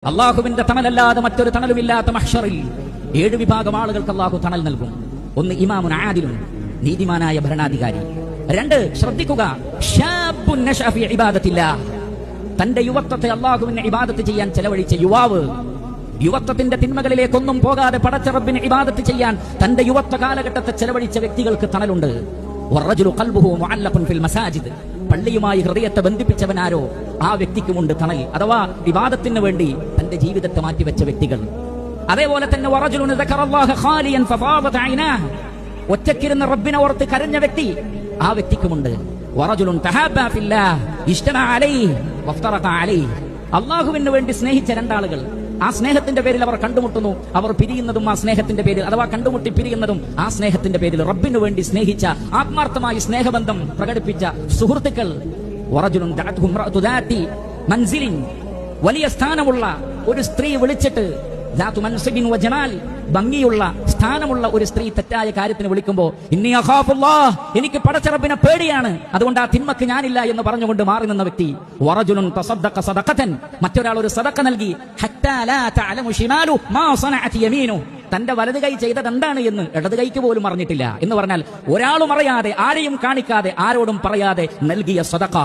അള്ളാഹുവിന്റെ തണലല്ലാതെ മറ്റൊരു തണലുമില്ലാത്ത മഹ്ശറിൽ 7 വിഭാഗം ആളുകൾക്ക് അള്ളാഹു തണൽ നൽകും. 1 ഇമാമുൻ ആദിലുൻ, നീതിമാനായ ഭരണാധികാരി. 2 ശ്രദ്ധിക്കുക, ശാബുൻ നശഅ ഫീ ഇബാദത്തില്ലാഹ്, തന്റെ യുവത്വത്തെ അള്ളാഹുവിനെ ഇബാദത്ത് ചെയ്യാൻ ചെലവഴിച്ച യുവാവ്. യുവത്വത്തിന്റെ തിന്മകളിലേക്കൊന്നും പോകാതെ പടച്ച റബ്ബിനെ ഇബാദത്ത് ചെയ്യാൻ തന്റെ യുവത്വ കാലഘട്ടത്തെ ചെലവഴിച്ച വ്യക്തികൾക്ക് തണലുണ്ട്. വറജുലു ഖൽബുഹു മുഅല്ലഖുൻ ഫിൽ മസാജിദ്, പള്ളിയുമായി ഹൃദയത്തെ ബന്ധിപ്പിച്ചവനാരോ ആ വ്യക്തിക്കുമുണ്ട് തണൽ. അഥവാ ഇബാദത്തിന് വേണ്ടി തന്റെ ജീവിതത്തെ മാറ്റിവെച്ച വ്യക്തികൾ. അതേപോലെ തന്നെ വറജുലുൻ ദക്കറല്ലാഹ ഖാലിയൻ ഫഫാദത് ഐനാഹു, ഒറ്റക്കിരുന്ന റബ്ബിനെ ഓർത്ത് കരഞ്ഞ വ്യക്തി, ആ വ്യക്തിക്കുമുണ്ട്. വറജുലുൻ തഹാബാ ഫില്ലാഹ് ഇജ്തമഅ അലൈഹി വഫ്തറഖ അലൈഹി, അല്ലാഹുവിന് വേണ്ടി സ്നേഹിച്ച 2 ആളുകൾ, ആ സ്നേഹത്തിന്റെ പേരിൽ അവർ കണ്ടുമുട്ടുന്നു, അവർ പിരിയുന്നതും ആ സ്നേഹത്തിന്റെ പേരിൽ, അഥവാ കണ്ടുമുട്ടി പിരിയുന്നതും ആ സ്നേഹത്തിന്റെ പേരിൽ. റബ്ബിനു വേണ്ടി സ്നേഹിച്ച, ആത്മാർത്ഥമായി സ്നേഹബന്ധം പ്രകടിപ്പിച്ച സുഹൃത്തുക്കൾ. വറജുലുൻ ദഅത്ഹു ഇംറഅതു ദാതി മൻസിലിൻ, വലിയ സ്ഥാനമുള്ള ഒരു സ്ത്രീ വിളിച്ചിട്ട്, ദാതു മൻസിബിൻ വജമാൽ, ഭംഗിയുള്ള സ്ഥാനമുള്ള ഒരു സ്ത്രീ തെറ്റായ കാര്യത്തിന് വിളിക്കുമ്പോൾ, ഇന്നി അഖാഫുല്ലാഹ്, എനിക്ക് പടച്ച റബ്ബിനെ പേടിയാണ്, അതുകൊണ്ട് ആ തിന്മക്ക് ഞാനില്ല എന്ന് പറഞ്ഞുകൊണ്ട് മാറി നിന്ന വ്യക്തി. വറജുലുൻ തസദ്ദഖ സദഖതൻ, മറ്റൊരാൾ ഒരു സദഖ നൽകി, ഹത്താ ലാ തഅലമു ശിമാലു മാ സനഅത് യമീനു, തന്റെ വലത് കൈ ചെയ്തത് എന്താണ് എന്ന് ഇടത് കൈക്ക് പോലും അറിഞ്ഞിട്ടില്ല എന്ന് പറഞ്ഞാൽ, ഒരാളും അറിയാതെ, ആരെയും കാണിക്കാതെ, ആരോടും പറയാതെ നൽകിയ സദഖ.